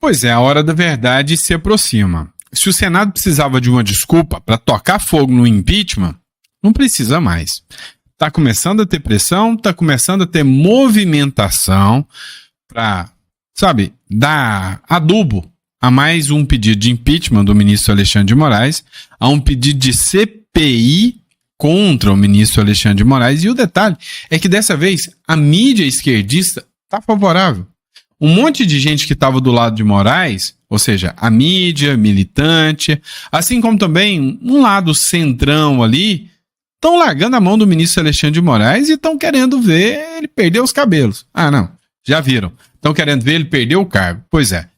Pois é, a hora da verdade se aproxima. Se o Senado precisava de uma desculpa para tocar fogo no impeachment, não precisa mais. Está começando a ter pressão, está começando a ter movimentação para, dar adubo a mais um pedido de impeachment do ministro Alexandre de Moraes, a um pedido de CPI contra o ministro Alexandre de Moraes. E o detalhe é que dessa vez a mídia esquerdista está favorável. Um monte de gente que estava do lado de Moraes, ou seja, a mídia, militante, assim como também um lado centrão ali, estão largando a mão do ministro Alexandre de Moraes e estão querendo ver ele perder os cabelos. Ah, não, já viram. Estão querendo ver ele perder o cargo. Pois é,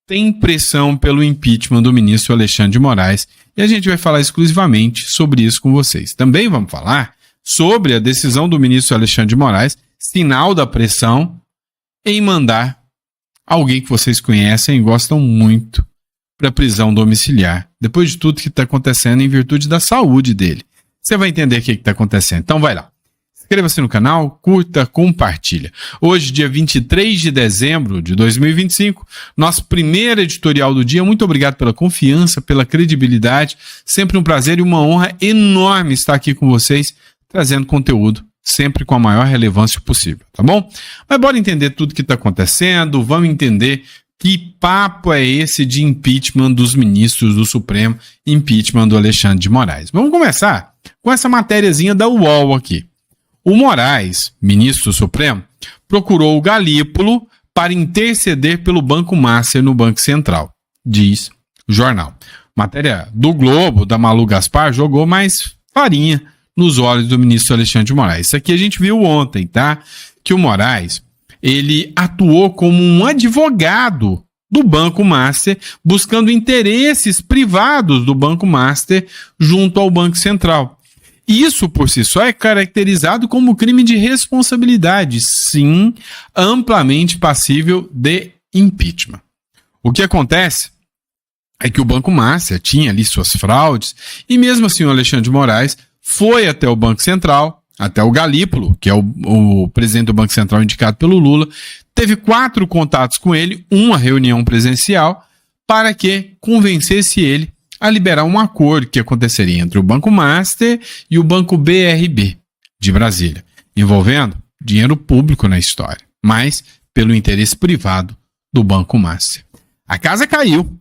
tem pressão pelo impeachment do ministro Alexandre de Moraes e a gente vai falar exclusivamente sobre isso com vocês. Também vamos falar sobre a decisão do ministro Alexandre de Moraes, sinal da pressão, em mandar alguém que vocês conhecem e gostam muito para prisão domiciliar, depois de tudo que está acontecendo em virtude da saúde dele. Você vai entender o que está acontecendo. Então vai lá. Inscreva-se no canal, curta, compartilha. Hoje, dia 23 de dezembro de 2025, nosso primeiro editorial do dia. Muito obrigado pela confiança, pela credibilidade. Sempre um prazer e uma honra enorme estar aqui com vocês, trazendo conteúdo sempre com a maior relevância possível, tá bom? Mas bora entender tudo que está acontecendo, vamos entender que papo é esse de impeachment dos ministros do Supremo, impeachment do Alexandre de Moraes. Vamos começar com essa matériazinha da UOL aqui. O Moraes, ministro do Supremo, procurou o Galípolo para interceder pelo Banco Master no Banco Central, diz o jornal. Matéria do Globo, da Malu Gaspar, jogou mais farinha nos olhos do ministro Alexandre de Moraes. Isso aqui a gente viu ontem, tá? Que o Moraes, ele atuou como um advogado do Banco Master, buscando interesses privados do Banco Master junto ao Banco Central. Isso, por si só, é caracterizado como crime de responsabilidade, sim, amplamente passível de impeachment. O que acontece é que o Banco Master tinha ali suas fraudes, e mesmo assim o Alexandre de Moraes foi até o Banco Central, até o Galípolo, que é o presidente do Banco Central indicado pelo Lula, teve 4 contatos com ele, uma reunião presencial, para que convencesse ele a liberar um acordo que aconteceria entre o Banco Master e o Banco BRB de Brasília, envolvendo dinheiro público na história, mas pelo interesse privado do Banco Master. A casa caiu.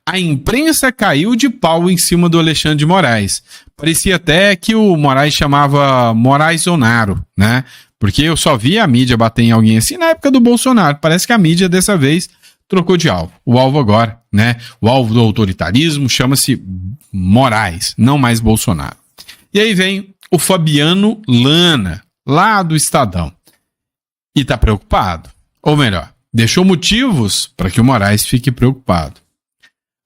A imprensa caiu de pau em cima do Alexandre de Moraes. Parecia até que o Moraes chamava Moraesonaro, né? Porque eu só via a mídia bater em alguém assim na época do Bolsonaro. Parece que a mídia dessa vez trocou de alvo. O alvo agora, né? O alvo do autoritarismo chama-se Moraes, não mais Bolsonaro. E aí vem o Fabiano Lana, lá do Estadão. E tá preocupado. Ou melhor, deixou motivos para que o Moraes fique preocupado.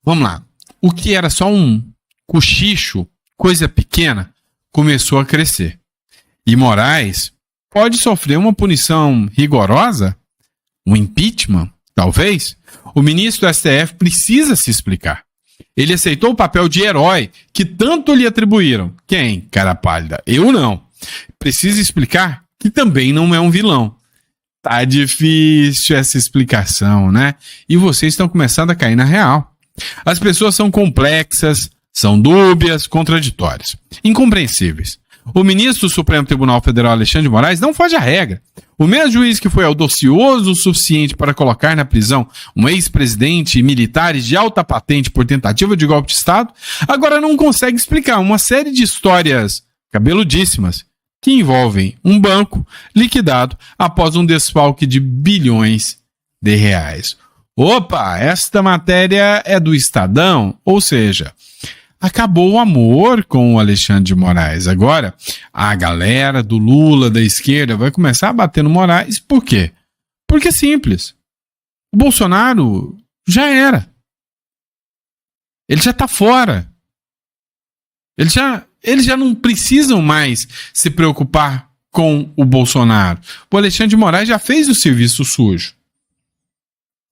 Vamos lá. O que era só um cochicho, coisa pequena, começou a crescer. E Moraes pode sofrer uma punição rigorosa? Um impeachment? Talvez? O ministro do STF precisa se explicar. Ele aceitou o papel de herói que tanto lhe atribuíram. Quem, cara pálida? Eu não. Precisa explicar que também não é um vilão. Tá difícil essa explicação, né? E vocês estão começando a cair na real. As pessoas são complexas, são dúbias, contraditórias, incompreensíveis. O ministro do Supremo Tribunal Federal, Alexandre de Moraes, não foge à regra. O mesmo juiz que foi audacioso o suficiente para colocar na prisão um ex-presidente e militares de alta patente por tentativa de golpe de Estado, agora não consegue explicar uma série de histórias cabeludíssimas que envolvem um banco liquidado após um desfalque de bilhões de reais. Opa, esta matéria é do Estadão, ou seja, acabou o amor com o Alexandre de Moraes. Agora, a galera do Lula, da esquerda, vai começar a bater no Moraes. Por quê? Porque é simples. O Bolsonaro já era. Ele já está fora. Eles já não precisam mais se preocupar com o Bolsonaro. O Alexandre de Moraes já fez o serviço sujo.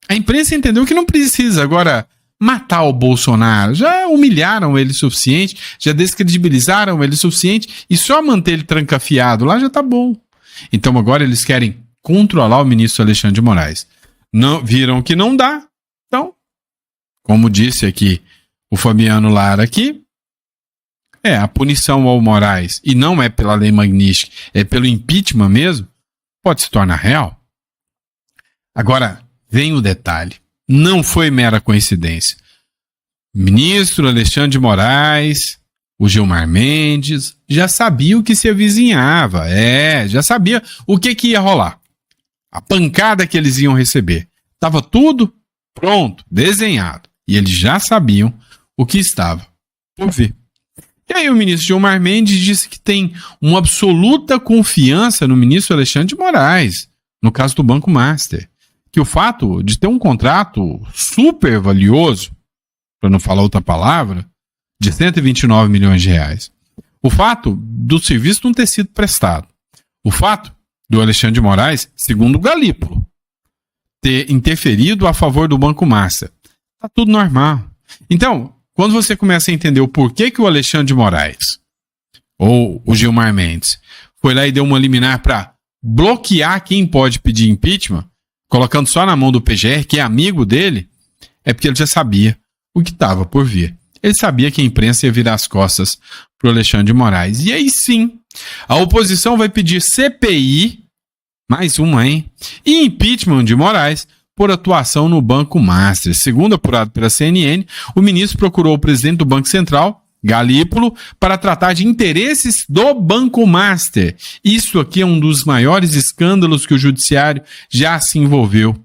A imprensa entendeu que não precisa agora matar o Bolsonaro. Já humilharam ele o suficiente, já descredibilizaram ele o suficiente e só manter ele trancafiado lá já tá bom. Então agora eles querem controlar o ministro Alexandre de Moraes. Não, viram que não dá, Então, como disse aqui o Fabiano Lara aqui, a punição ao Moraes, e não é pela lei Magnitsky, é pelo impeachment mesmo, pode se tornar real. Agora, vem o detalhe. Não foi mera coincidência. O ministro Alexandre de Moraes, o Gilmar Mendes, já sabia o que se avizinhava. Já sabia o que ia rolar. A pancada que eles iam receber. Estava tudo pronto, desenhado. E eles já sabiam o que estava por vir. E aí o ministro Gilmar Mendes disse que tem uma absoluta confiança no ministro Alexandre de Moraes, no caso do Banco Master. Que o fato de ter um contrato super valioso, para não falar outra palavra, de 129 milhões de reais. O fato do serviço não ter sido prestado. O fato do Alexandre de Moraes, segundo o Galípolo, ter interferido a favor do Banco Master. Tá tudo normal. Então, quando você começa a entender o porquê que o Alexandre de Moraes, ou o Gilmar Mendes, foi lá e deu uma liminar para bloquear quem pode pedir impeachment, colocando só na mão do PGR, que é amigo dele, é porque ele já sabia o que estava por vir. Ele sabia que a imprensa ia virar as costas para o Alexandre de Moraes. E aí sim, a oposição vai pedir CPI, mais uma, hein? E impeachment de Moraes por atuação no Banco Master. Segundo apurado pela CNN, o ministro procurou o presidente do Banco Central, Galípolo, para tratar de interesses do Banco Master. Isso aqui é um dos maiores escândalos que o judiciário já se envolveu.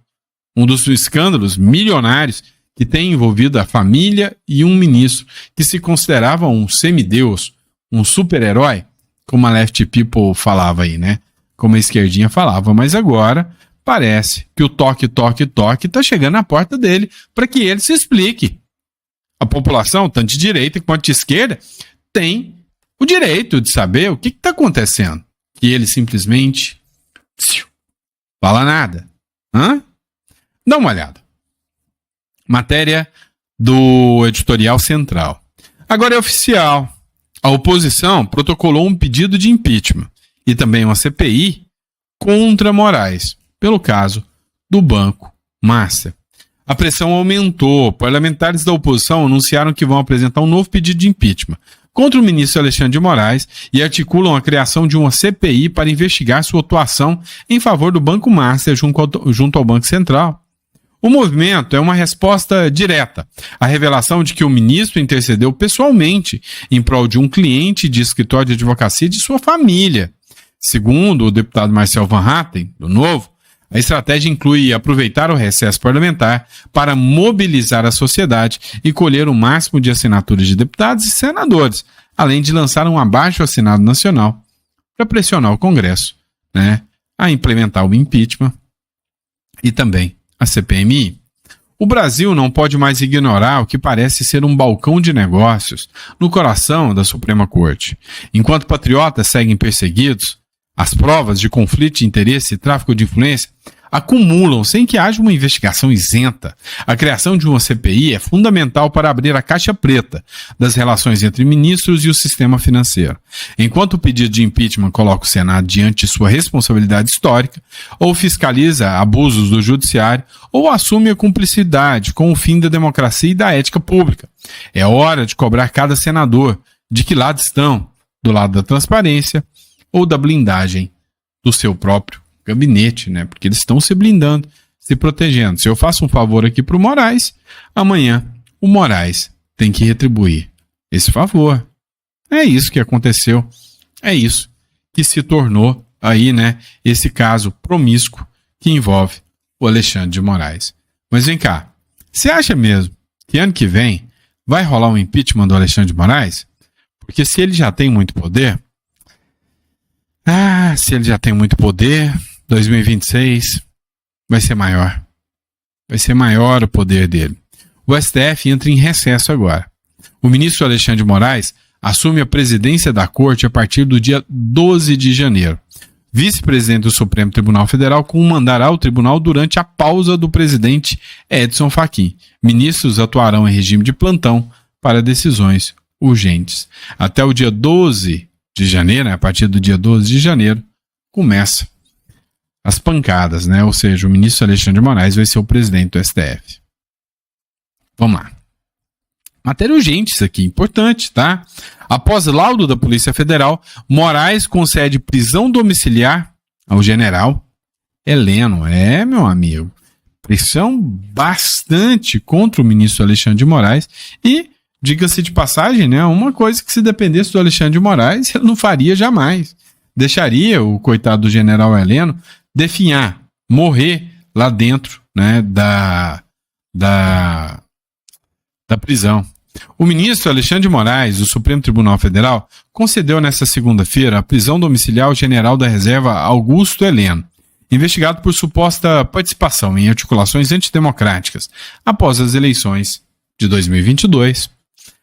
Um dos escândalos milionários que tem envolvido a família e um ministro que se considerava um semideus, um super-herói, como a Left People falava aí, né? Como a esquerdinha falava. Mas agora parece que o toque está chegando na porta dele para que ele se explique. A população, tanto de direita quanto de esquerda, tem o direito de saber o que está acontecendo. E ele simplesmente fala nada. Dá uma olhada. Matéria do editorial central. Agora é oficial. A oposição protocolou um pedido de impeachment e também uma CPI contra Moraes, pelo caso do Banco Master. A pressão aumentou. Parlamentares da oposição anunciaram que vão apresentar um novo pedido de impeachment contra o ministro Alexandre de Moraes e articulam a criação de uma CPI para investigar sua atuação em favor do Banco Master junto ao Banco Central. O movimento é uma resposta direta à revelação de que o ministro intercedeu pessoalmente em prol de um cliente de escritório de advocacia e de sua família. Segundo o deputado Marcel Van Hatten, do Novo, a estratégia inclui aproveitar o recesso parlamentar para mobilizar a sociedade e colher o máximo de assinaturas de deputados e senadores, além de lançar um abaixo-assinado nacional para pressionar o Congresso, a implementar o impeachment e também a CPMI. O Brasil não pode mais ignorar o que parece ser um balcão de negócios no coração da Suprema Corte. Enquanto patriotas seguem perseguidos, as provas de conflito de interesse e tráfico de influência acumulam sem que haja uma investigação isenta. A criação de uma CPI é fundamental para abrir a caixa preta das relações entre ministros e o sistema financeiro. Enquanto o pedido de impeachment coloca o Senado diante de sua responsabilidade histórica, ou fiscaliza abusos do judiciário, ou assume a cumplicidade com o fim da democracia e da ética pública. É hora de cobrar cada senador de que lado estão, do lado da transparência ou da blindagem do seu próprio gabinete, porque eles estão se blindando, se protegendo. Se eu faço um favor aqui para o Moraes, amanhã o Moraes tem que retribuir esse favor. É isso que aconteceu, é isso que se tornou aí, esse caso promíscuo que envolve o Alexandre de Moraes. Mas vem cá, você acha mesmo que ano que vem vai rolar um impeachment do Alexandre de Moraes? Porque se ele já tem muito poder, 2026 vai ser maior. Vai ser maior o poder dele. O STF entra em recesso agora. O ministro Alexandre de Moraes assume a presidência da corte a partir do dia 12 de janeiro. Vice-presidente do Supremo Tribunal Federal comandará ao tribunal durante a pausa do presidente Edson Fachin. Ministros atuarão em regime de plantão para decisões urgentes. Até o dia 12 de janeiro, a partir do dia 12 de janeiro, começa as pancadas, Ou seja, o ministro Alexandre de Moraes vai ser o presidente do STF. Vamos lá. Matéria urgente isso aqui, importante, tá? Após laudo da Polícia Federal, Moraes concede prisão domiciliar ao general Heleno. Meu amigo. Pressão bastante contra o ministro Alexandre de Moraes e, diga-se de passagem, né, uma coisa que se dependesse do Alexandre de Moraes, ele não faria jamais. Deixaria o coitado do general Heleno definhar, morrer lá dentro, né, da prisão. O ministro Alexandre de Moraes, do Supremo Tribunal Federal, concedeu nesta segunda-feira a prisão domiciliar ao general da reserva Augusto Heleno, investigado por suposta participação em articulações antidemocráticas após as eleições de 2022.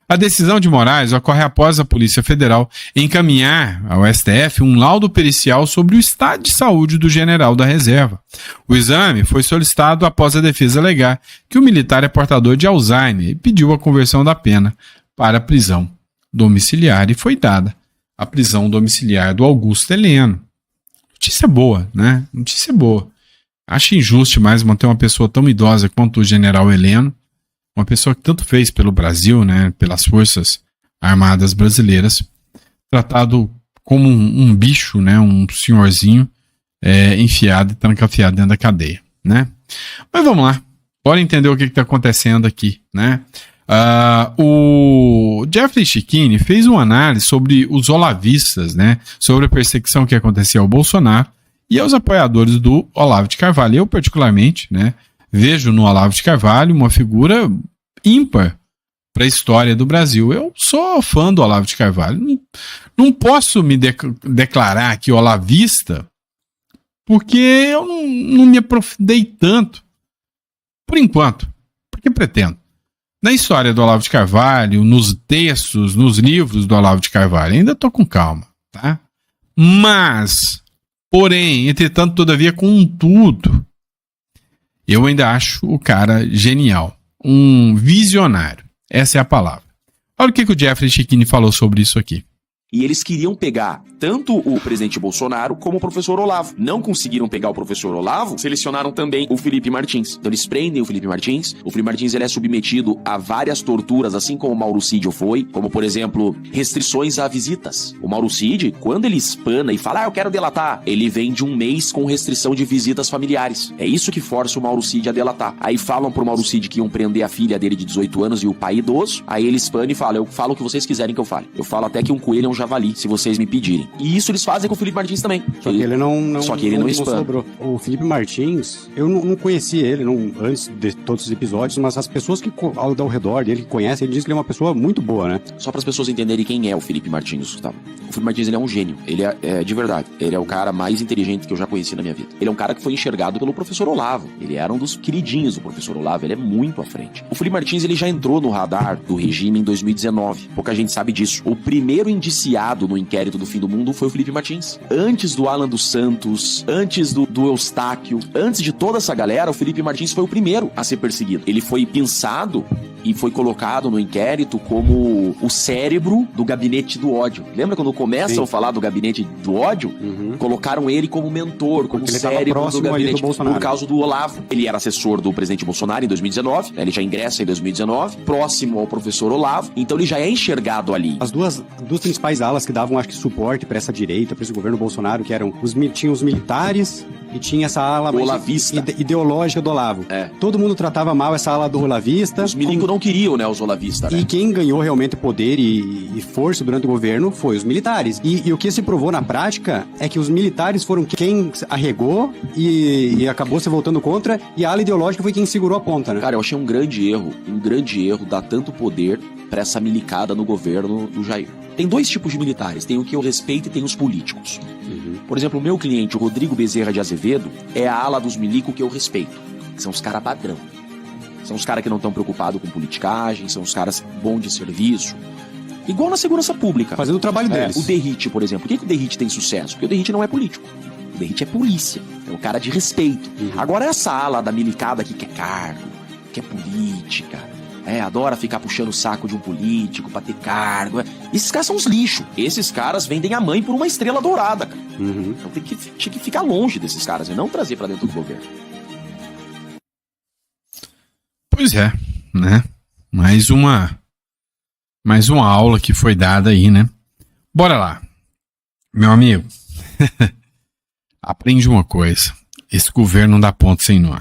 A decisão de Moraes ocorre após a Polícia Federal encaminhar ao STF um laudo pericial sobre o estado de saúde do general da reserva. O exame foi solicitado após a defesa alegar que o militar é portador de Alzheimer e pediu a conversão da pena para a prisão domiciliar, e foi dada a prisão domiciliar do Augusto Heleno. Notícia boa, né? Notícia boa. Acho injusto demais manter uma pessoa tão idosa quanto o general Heleno, uma pessoa que tanto fez pelo Brasil, né, pelas Forças Armadas Brasileiras, tratado como um bicho, né, um senhorzinho enfiado e trancafiado dentro da cadeia, né? Mas vamos lá, bora entender o que está acontecendo aqui, né? O Jeffrey Chikini fez uma análise sobre os olavistas, né, sobre a perseguição que acontecia ao Bolsonaro e aos apoiadores do Olavo de Carvalho. Eu, particularmente, né, vejo no Olavo de Carvalho uma figura ímpar para a história do Brasil. Eu sou fã do Olavo de Carvalho. Não posso me declarar aqui olavista porque eu não me aprofundei tanto, por enquanto, porque pretendo. Na história do Olavo de Carvalho, nos textos, nos livros do Olavo de Carvalho, ainda estou com calma, tá? Mas, porém, entretanto, todavia, contudo, eu ainda acho o cara genial, um visionário. Essa é a palavra. Olha o que o Jeffrey Chikini falou sobre isso aqui. E eles queriam pegar tanto o presidente Bolsonaro como o professor Olavo. Não conseguiram pegar o professor Olavo, selecionaram também o Felipe Martins. Então eles prendem o Felipe Martins. O Felipe Martins ele é submetido a várias torturas, assim como o Mauro Cid foi, como por exemplo, restrições a visitas. O Mauro Cid, quando ele espana e fala, eu quero delatar, ele vem de um mês com restrição de visitas familiares. É isso que força o Mauro Cid a delatar. Aí falam pro Mauro Cid que iam prender a filha dele de 18 anos e o pai idoso. Aí ele espana e fala, eu falo o que vocês quiserem que eu fale. Eu falo até que um coelho é um javali, se vocês me pedirem. E isso eles fazem com o Felipe Martins também. Só que ele não Só que ele não espana. O Felipe Martins, eu não conheci ele antes de todos os episódios, mas as pessoas que ao redor dele, que conhecem, ele diz que ele é uma pessoa muito boa, né? Só para as pessoas entenderem quem é o Felipe Martins, Gustavo. O Felipe Martins, ele é um gênio. Ele é de verdade. Ele é o cara mais inteligente que eu já conheci na minha vida. Ele é um cara que foi enxergado pelo professor Olavo. Ele era um dos queridinhos do professor Olavo. Ele é muito à frente. O Felipe Martins, ele já entrou no radar do regime em 2019. Pouca gente sabe disso. O primeiro indiciado no inquérito do fim do mundo foi o Felipe Martins. Antes do Alan dos Santos, antes do Eustáquio, antes de toda essa galera, o Felipe Martins foi o primeiro a ser perseguido. Ele foi pensado e foi colocado no inquérito como o cérebro do gabinete do ódio. Lembra quando começam a falar do gabinete do ódio? Colocaram ele como mentor, como cérebro do gabinete por causa do Olavo. Ele era assessor do presidente Bolsonaro em 2019, ele já ingressa em 2019, próximo ao professor Olavo, então ele já é enxergado ali. As duas principais alas que davam, acho que, suporte para essa direita, para esse governo Bolsonaro, que eram tinha os militares e tinha essa ala mais ideológica do Olavo. Todo mundo tratava mal essa ala do olavista. Os milicos não queriam, né, os olavistas, né? E quem ganhou realmente poder e força durante o governo foi os militares. E o que se provou na prática é que os militares foram quem arregou e acabou se voltando contra, e a ala ideológica foi quem segurou a ponta, né? Cara, eu achei um grande erro dar tanto poder pra essa milicada no governo do Jair. Tem dois tipos de militares, tem o que eu respeito e tem os políticos. Por exemplo, o meu cliente, o Rodrigo Bezerra de Azevedo, é a ala dos milicos que eu respeito, que são os caras padrão. São os caras que não estão preocupados com politicagem, são os caras bons de serviço. Igual na segurança pública. Fazendo o trabalho deles. O Derrite, por exemplo. Por que o Derrite tem sucesso? Porque o Derrite não é político. O Derrite é polícia. É um cara de respeito. Agora essa ala da milicada que quer cargo, quer política, adora ficar puxando o saco de um político pra ter cargo. Esses caras são uns lixos. Esses caras vendem a mãe por uma estrela dourada, cara. Então tinha que ficar longe desses caras e não trazer pra dentro do governo. Pois é, né? Mais uma aula que foi dada aí, né? Bora lá. Meu amigo, aprende uma coisa. Esse governo não dá ponto sem nó.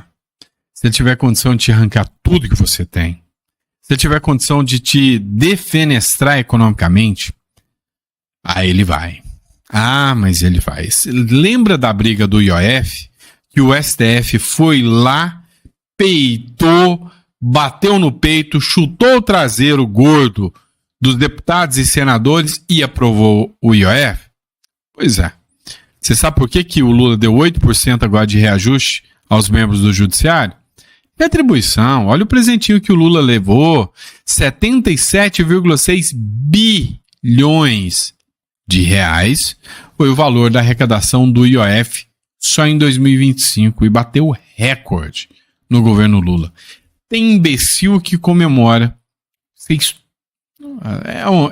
Se ele tiver condição de te arrancar tudo que você tem, se ele tiver condição de te defenestrar economicamente, aí ele vai. Ah, mas ele vai. Lembra da briga do IOF? Que o STF foi lá, peitou, bateu no peito, chutou o traseiro gordo dos deputados e senadores e aprovou o IOF? Pois é. Você sabe por que o Lula deu 8% agora de reajuste aos membros do judiciário? Retribuição. Olha o presentinho que o Lula levou. 77,6 bilhões de reais foi o valor da arrecadação do IOF só em 2025 e bateu recorde no governo Lula. Tem imbecil que comemora.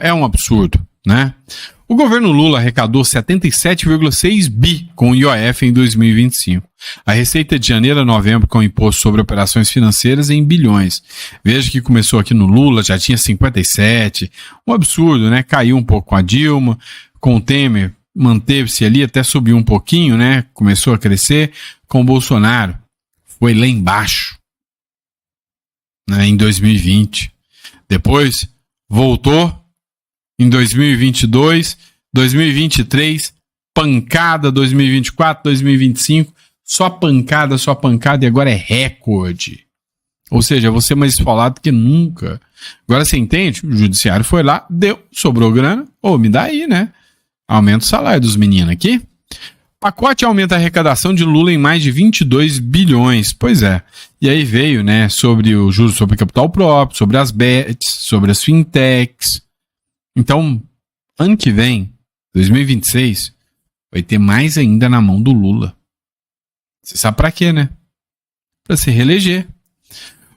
É um absurdo, né? O governo Lula arrecadou 77,6 bi com o IOF em 2025. A receita de janeiro a novembro com o imposto sobre operações financeiras em bilhões. Veja que começou aqui no Lula, já tinha 57. Um absurdo, né? Caiu um pouco com a Dilma, com o Temer manteve-se ali, até subiu um pouquinho, né? Começou a crescer. Com o Bolsonaro, foi lá embaixo, né? Em 2020. Depois, voltou em 2022, 2023, pancada, 2024, 2025, só pancada, e agora é recorde. Ou seja, você mais esfolado que nunca. Agora você entende? O judiciário foi lá, deu, sobrou grana, me dá aí, né? Aumenta o salário dos meninos aqui. Pacote aumenta a arrecadação de Lula em mais de 22 bilhões. Pois é. E aí veio, né, sobre o juros sobre capital próprio, sobre as bets, sobre as fintechs. Então, ano que vem, 2026, vai ter mais ainda na mão do Lula. Você sabe pra quê, né? Pra se reeleger.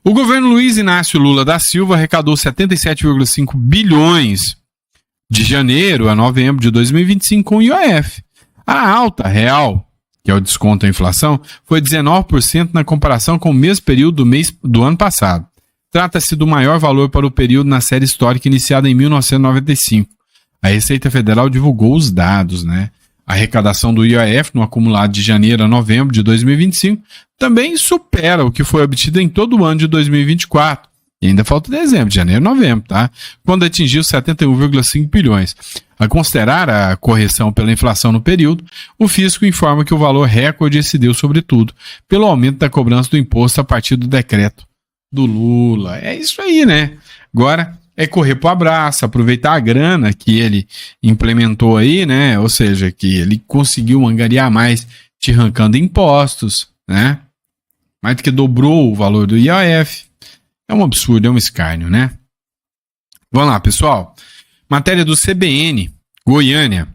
O governo Luiz Inácio Lula da Silva arrecadou 77,5 bilhões de janeiro a novembro de 2025 com o IOF. A alta real, que é o desconto da inflação, foi 19% na comparação com o mesmo período do ano passado. Trata-se do maior valor para o período na série histórica iniciada em 1995. A Receita Federal divulgou os dados, né? A arrecadação do IOF no acumulado de janeiro a novembro de 2025 também supera o que foi obtido em todo o ano de 2024. E ainda falta dezembro, janeiro a novembro, tá? Quando atingiu 71,5 bilhões. A considerar a correção pela inflação no período, o fisco informa que o valor recorde excedeu, sobretudo, pelo aumento da cobrança do imposto a partir do decreto do Lula. É isso aí, né? Agora é correr pro abraço, aproveitar a grana que ele implementou aí, né? Ou seja, que ele conseguiu angariar mais te arrancando impostos, né? Mais do que dobrou o valor do IOF. É um absurdo, é um escárnio, né? Vamos lá, pessoal. Matéria do CBN, Goiânia.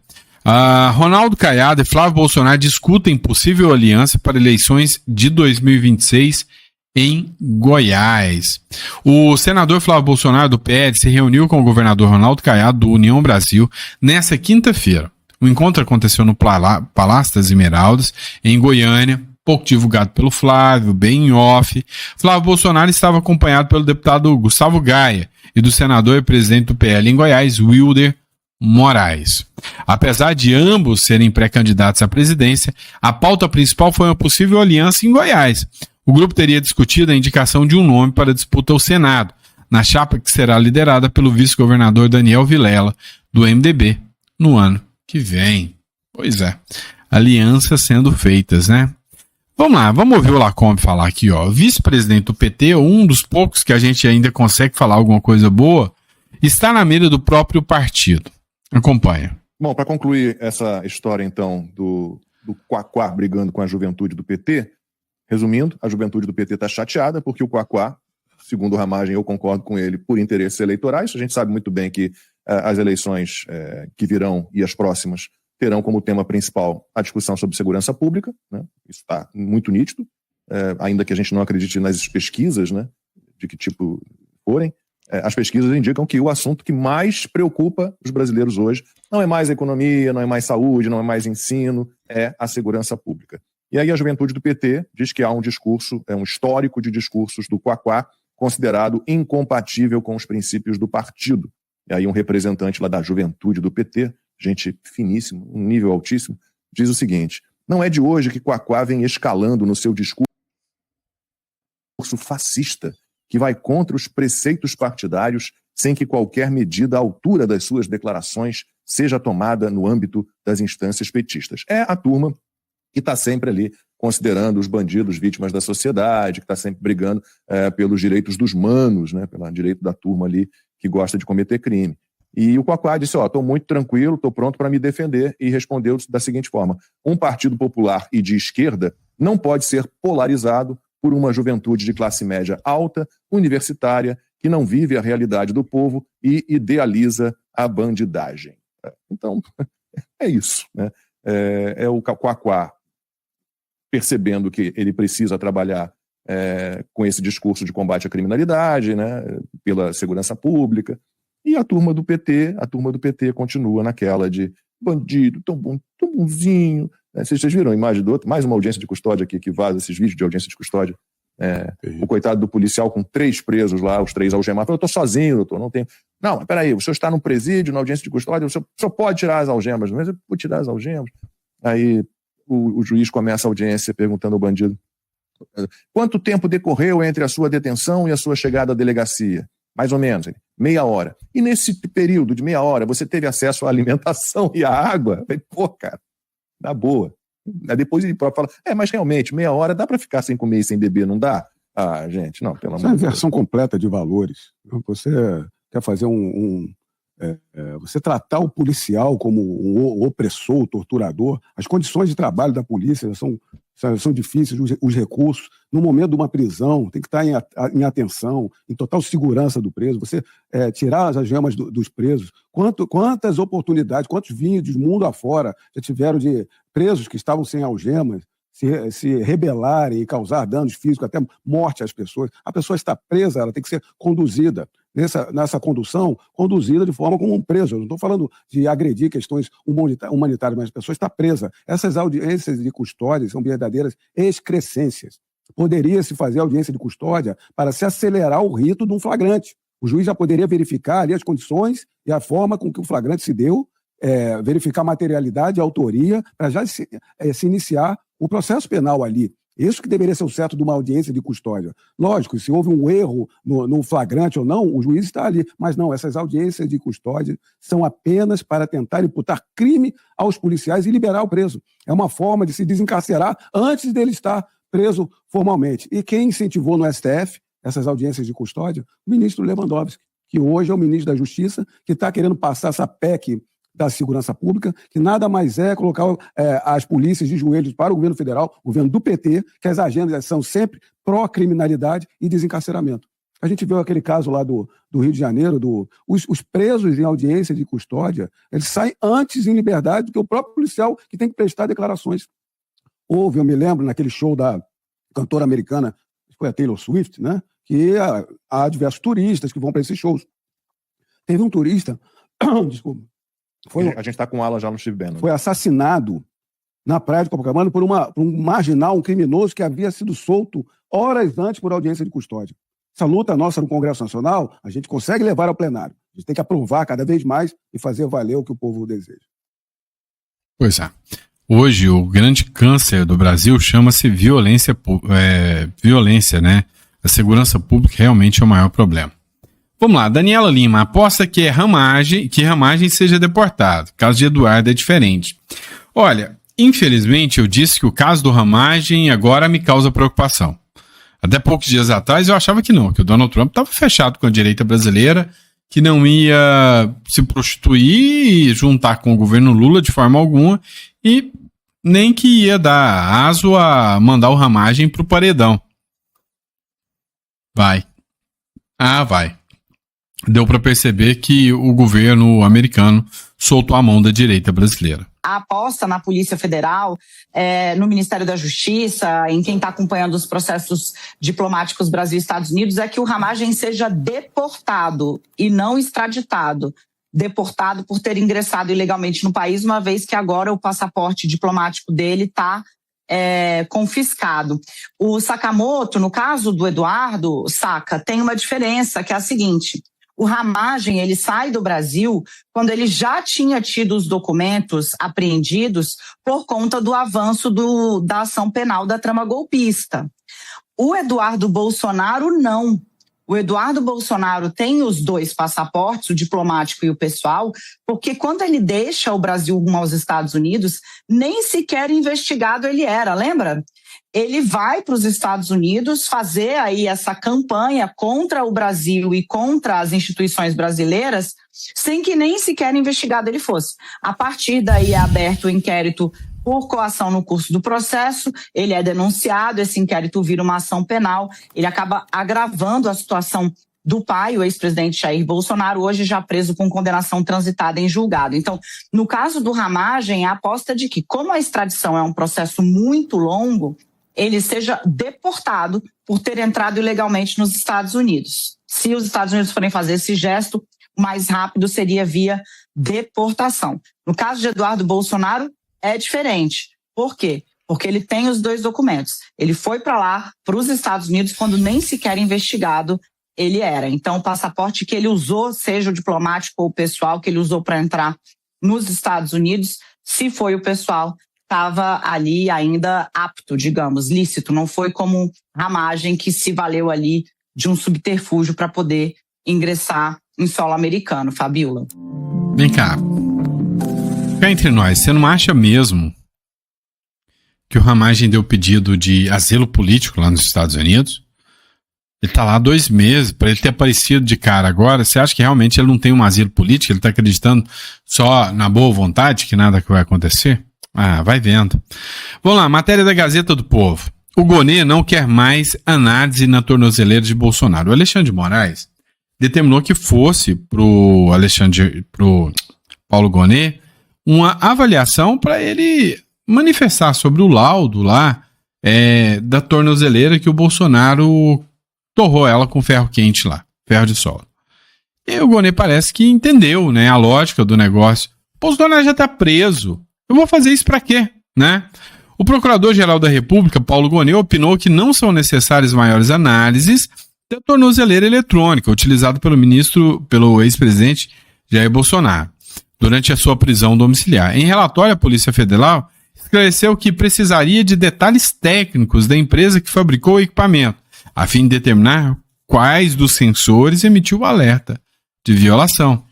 Ronaldo Caiado e Flávio Bolsonaro discutem possível aliança para eleições de 2026 em Goiás. O senador Flávio Bolsonaro do PL se reuniu com o governador Ronaldo Caiado do União Brasil nesta quinta-feira. O encontro aconteceu no Palácio das Esmeraldas, em Goiânia, pouco divulgado pelo Flávio, bem em off. Flávio Bolsonaro estava acompanhado pelo deputado Gustavo Gaia e do senador e presidente do PL em Goiás, Wilder Moraes. Apesar de ambos serem pré-candidatos à presidência, a pauta principal foi uma possível aliança em Goiás. O grupo teria discutido a indicação de um nome para a disputa ao Senado, na chapa que será liderada pelo vice-governador Daniel Vilela, do MDB, no ano que vem. Pois é, alianças sendo feitas, né? Vamos lá, vamos ouvir o Lacombe falar aqui, ó. Vice-presidente do PT, um dos poucos que a gente ainda consegue falar alguma coisa boa, está na mira do próprio partido. Acompanha. Bom, para concluir essa história, então, do Quaquá brigando com a juventude do PT, resumindo, a juventude do PT está chateada porque o Quaquá, segundo o Ramagem, eu concordo com ele, por interesses eleitorais. A gente sabe muito bem que as eleições que virão e as próximas terão como tema principal a discussão sobre segurança pública, né? Isso está muito nítido, ainda que a gente não acredite nas pesquisas, né, de que tipo forem. As pesquisas indicam que o assunto que mais preocupa os brasileiros hoje não é mais a economia, não é mais saúde, não é mais ensino, é a segurança pública. E aí a juventude do PT diz que há um discurso, um histórico de discursos do Quaquá considerado incompatível com os princípios do partido. E aí um representante lá da juventude do PT, gente finíssima, um nível altíssimo, diz o seguinte: não é de hoje que Quaquá vem escalando no seu discurso fascista, que vai contra os preceitos partidários sem que qualquer medida à altura das suas declarações seja tomada no âmbito das instâncias petistas. É a turma que está sempre ali considerando os bandidos vítimas da sociedade, que está sempre brigando pelos direitos dos manos, né, pelo direito da turma ali que gosta de cometer crime. E o Quaquá disse: estou muito tranquilo, estou pronto para me defender, e respondeu da seguinte forma: um partido popular e de esquerda não pode ser polarizado por uma juventude de classe média alta, universitária, que não vive a realidade do povo e idealiza a bandidagem. Então, é isso, né? É o Quaquá percebendo que ele precisa trabalhar com esse discurso de combate à criminalidade, né, pela segurança pública, e a turma do PT continua naquela de bandido, tão bonzinho. Né? Vocês viram a imagem do outro? Mais uma audiência de custódia aqui, que vaza esses vídeos de audiência de custódia. O coitado do policial com 3 presos lá, os 3 algemados. Eu estou sozinho, doutor, não tenho... Não, mas peraí, o senhor está num presídio, na audiência de custódia, o senhor pode tirar as algemas. Mas eu vou tirar as algemas. Aí o juiz começa a audiência perguntando ao bandido: quanto tempo decorreu entre a sua detenção e a sua chegada à delegacia? Mais ou menos, meia hora. E nesse período de meia hora, você teve acesso à alimentação e à água? Pô, cara, na boa. Depois ele próprio fala: mas realmente, meia hora dá para ficar sem comer e sem beber, não dá? Ah, gente, não, pelo amor de Deus. Isso é a inversão completa de valores. Você quer fazer você tratar o policial como um opressor, torturador. As condições de trabalho da polícia são difíceis, os recursos. No momento de uma prisão, tem que estar em atenção, em total segurança do preso. Você tirar as algemas dos presos. Quantas oportunidades, quantos vídeos mundo afora já tiveram de presos que estavam sem algemas se rebelarem e causar danos físicos, até morte às pessoas. A pessoa está presa, ela tem que ser conduzida. Nessa condução, conduzida de forma como um preso. Eu não estou falando de agredir questões humanitárias, mas a pessoa está presa. Essas audiências de custódia são verdadeiras excrescências. Poderia-se fazer audiência de custódia para se acelerar o rito de um flagrante. O juiz já poderia verificar ali as condições e a forma com que o flagrante se deu, verificar materialidade e autoria, para já se iniciar o processo penal ali. Isso que deveria ser o certo de uma audiência de custódia. Lógico, se houve um erro no flagrante ou não, o juiz está ali. Mas não, essas audiências de custódia são apenas para tentar imputar crime aos policiais e liberar o preso. É uma forma de se desencarcerar antes dele estar preso formalmente. E quem incentivou no STF essas audiências de custódia? O ministro Lewandowski, que hoje é o ministro da Justiça, que está querendo passar essa PEC da segurança pública, que nada mais é colocar as polícias de joelhos para o governo federal, o governo do PT, que as agendas são sempre pró-criminalidade e desencarceramento. A gente viu aquele caso lá do Rio de Janeiro, os presos em audiência de custódia, eles saem antes em liberdade do que o próprio policial que tem que prestar declarações. Eu me lembro, naquele show da cantora americana, foi a Taylor Swift, né, que há diversos turistas que vão para esses shows. Teve um turista, desculpa, a gente está com o Alan já no Steve Bannon. Foi assassinado na praia de Copacabana por um marginal, um criminoso que havia sido solto horas antes por audiência de custódia. Essa luta nossa no Congresso Nacional, a gente consegue levar ao plenário. A gente tem que aprovar cada vez mais e fazer valer o que o povo deseja. Pois é. Hoje, o grande câncer do Brasil chama-se violência, né? A segurança pública realmente é o maior problema. Vamos lá, Daniela Lima aposta que Ramagem seja deportado. O caso de Eduardo é diferente. Olha, infelizmente eu disse que o caso do Ramagem agora me causa preocupação. Até poucos dias atrás eu achava que não, que o Donald Trump estava fechado com a direita brasileira, que não ia se prostituir e juntar com o governo Lula de forma alguma, e nem que ia dar aso a mandar o Ramagem pro paredão. Vai. Deu para perceber que o governo americano soltou a mão da direita brasileira. A aposta na Polícia Federal, no Ministério da Justiça, em quem está acompanhando os processos diplomáticos Brasil e Estados Unidos, é que o Ramagem seja deportado e não extraditado. Deportado por ter ingressado ilegalmente no país, uma vez que agora o passaporte diplomático dele está confiscado. O Sakamoto, no caso do Eduardo Saca, tem uma diferença, que é a seguinte: o Ramagem, ele sai do Brasil quando ele já tinha tido os documentos apreendidos por conta do avanço da ação penal da trama golpista. O Eduardo Bolsonaro, não. O Eduardo Bolsonaro tem os 2 passaportes, o diplomático e o pessoal, porque quando ele deixa o Brasil rumo aos Estados Unidos, nem sequer investigado ele era, lembra? Ele vai para os Estados Unidos fazer aí essa campanha contra o Brasil e contra as instituições brasileiras, sem que nem sequer investigado ele fosse. A partir daí é aberto o inquérito por coação no curso do processo, ele é denunciado, esse inquérito vira uma ação penal, ele acaba agravando a situação do pai, o ex-presidente Jair Bolsonaro, hoje já preso com condenação transitada em julgado. Então, no caso do Ramagem, a aposta de que, como a extradição é um processo muito longo, ele seja deportado por ter entrado ilegalmente nos Estados Unidos. Se os Estados Unidos forem fazer esse gesto, o mais rápido seria via deportação. No caso de Eduardo Bolsonaro, é diferente. Por quê? Porque ele tem os 2 documentos. Ele foi para lá, para os Estados Unidos, quando nem sequer investigado ele era. Então, o passaporte que ele usou, seja o diplomático ou o pessoal que ele usou para entrar nos Estados Unidos, se foi o pessoal, estava ali ainda apto, digamos, lícito. Não foi como Ramagem que se valeu ali de um subterfúgio para poder ingressar em solo americano, Fabiola. Vem cá. Cá entre nós, você não acha mesmo que o Ramagem deu pedido de asilo político lá nos Estados Unidos? Ele tá lá 2 meses, para ele ter aparecido de cara agora, você acha que realmente ele não tem um asilo político? Ele tá acreditando só na boa vontade que nada que vai acontecer? Ah, vai vendo. Vamos lá, matéria da Gazeta do Povo. O Gonê não quer mais análise na tornozeleira de Bolsonaro. O Alexandre de Moraes determinou que fosse pro Paulo Gonê uma avaliação para ele manifestar sobre o laudo lá da tornozeleira que o Bolsonaro torrou ela com ferro quente lá, ferro de solda. E o Gonê parece que entendeu, né, a lógica do negócio. O Bolsonaro já está preso. Eu vou fazer isso para quê, né? O Procurador-Geral da República, Paulo Gonê, opinou que não são necessárias maiores análises da tornozeleira eletrônica utilizada pelo ex-presidente Jair Bolsonaro durante a sua prisão domiciliar. Em relatório, a Polícia Federal esclareceu que precisaria de detalhes técnicos da empresa que fabricou o equipamento, a fim de determinar quais dos sensores emitiu o alerta de violação.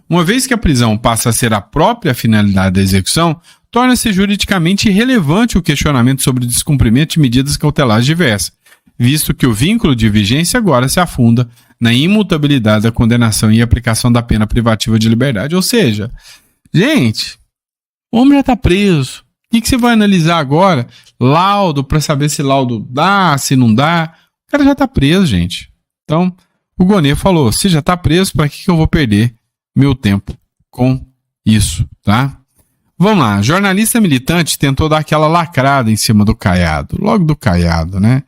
Uma vez que a prisão passa a ser a própria finalidade da execução, torna-se juridicamente irrelevante o questionamento sobre o descumprimento de medidas cautelares diversas, visto que o vínculo de vigência agora se afunda na imutabilidade da condenação e aplicação da pena privativa de liberdade. Ou seja, gente, o homem já está preso. O que você vai analisar agora? Laudo, para saber se laudo dá, se não dá. O cara já está preso, gente. Então, o Gonê falou, se já está preso, para que eu vou perder meu tempo com isso, tá? Vamos lá, jornalista militante tentou dar aquela lacrada em cima do Caiado, logo do Caiado, né?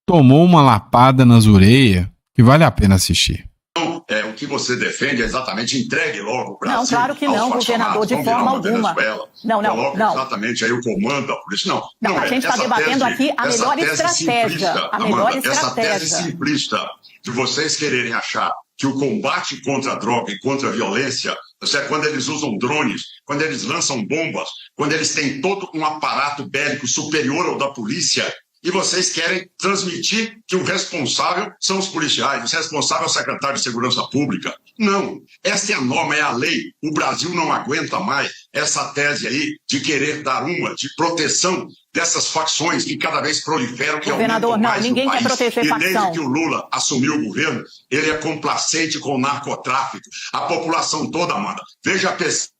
Tomou uma lapada nas orelhas, que vale a pena assistir. O que você defende é exatamente entregue logo o Brasil. Não, claro que não, governador, de forma alguma. Não. Exatamente aí o comando da polícia. Não, a gente está debatendo aqui a melhor estratégia. Essa tese simplista de vocês quererem achar que o combate contra a droga e contra a violência, quando eles usam drones, quando eles lançam bombas, quando eles têm todo um aparato bélico superior ao da polícia, e vocês querem transmitir que o responsável são os policiais, o responsável é o secretário de Segurança Pública. Não, essa é a norma, é a lei. O Brasil não aguenta mais essa tese aí de querer dar uma de proteção dessas facções que cada vez proliferam, que governador, não, ninguém quer proteger facção. E desde que o Lula assumiu o governo, ele é complacente com o narcotráfico. A população toda manda. Veja a pesquisa.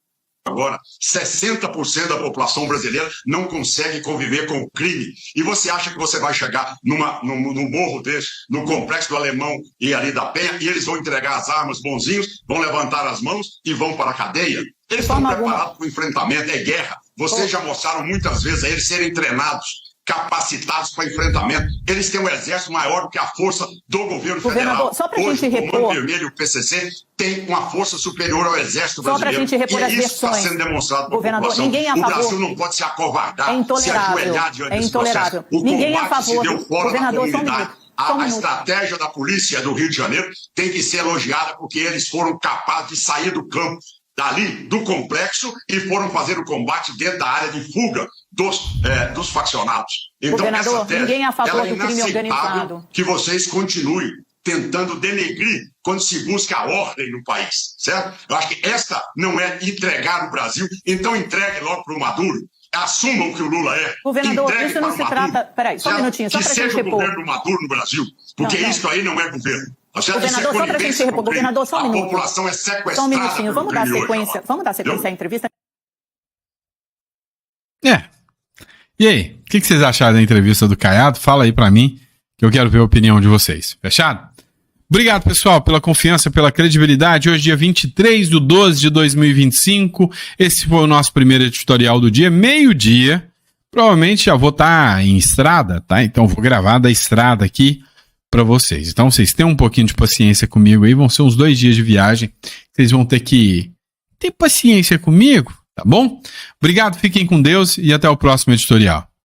Agora, 60% da população brasileira não consegue conviver com o crime. E você acha que você vai chegar num morro desse, no Complexo do Alemão e ali da Penha, e eles vão entregar as armas bonzinhos, vão levantar as mãos e vão para a cadeia? Eles estão preparados para o enfrentamento, é guerra. Vocês já mostraram muitas vezes a eles serem treinados. capacitados para enfrentamento. Eles têm um exército maior do que a força do governo federal. Só pra Hoje, gente o repor... Comando Vermelho e o PCC têm uma força superior ao exército Só brasileiro. pra gente repor as e isso está versões. sendo demonstrado pela Governador, população. ninguém é a O favor. Brasil não pode se acovardar, É intolerável. se ajoelhar diante É desse intolerável. processo. O Ninguém é a combate favor. se deu fora Governador, da só um comunidade. minuto. Só um A minuto. estratégia da polícia do Rio de Janeiro tem que ser elogiada porque eles foram capazes de sair do campo dali, do complexo, e foram fazer o combate dentro da área de fuga dos faccionados. Então, Governador, essa tese, ninguém é a favor ela é do crime inaceitável organizado. que vocês continuem tentando denegrir quando se busca a ordem no país, certo? Eu acho que esta não é entregar o Brasil, então entregue logo para o Maduro. Assumam que o Lula é. Governador, Entregue isso não para se o Maduro, trata... Peraí, só um certo? minutinho, só que pra gente seja o repor. governo Maduro no Brasil, porque Não. isso aí não é governo. Governador, só pra gente repor. Governador, só um minuto. A população é sequestrada. Só um minutinho, vamos dar pelo crime sequência. hoje, Vamos dar sequência à entrevista. E aí, o que vocês acharam da entrevista do Caiado? Fala aí pra mim, que eu quero ver a opinião de vocês. Fechado? Obrigado, pessoal, pela confiança, pela credibilidade. Hoje, dia 23/12/2025. Esse foi o nosso primeiro editorial do dia, meio-dia. Provavelmente já vou estar em estrada, tá? Então vou gravar da estrada aqui pra vocês. Então vocês tenham um pouquinho de paciência comigo aí. Vão ser uns 2 dias de viagem. Vocês vão ter que ter paciência comigo, tá bom? Obrigado, fiquem com Deus e até o próximo editorial.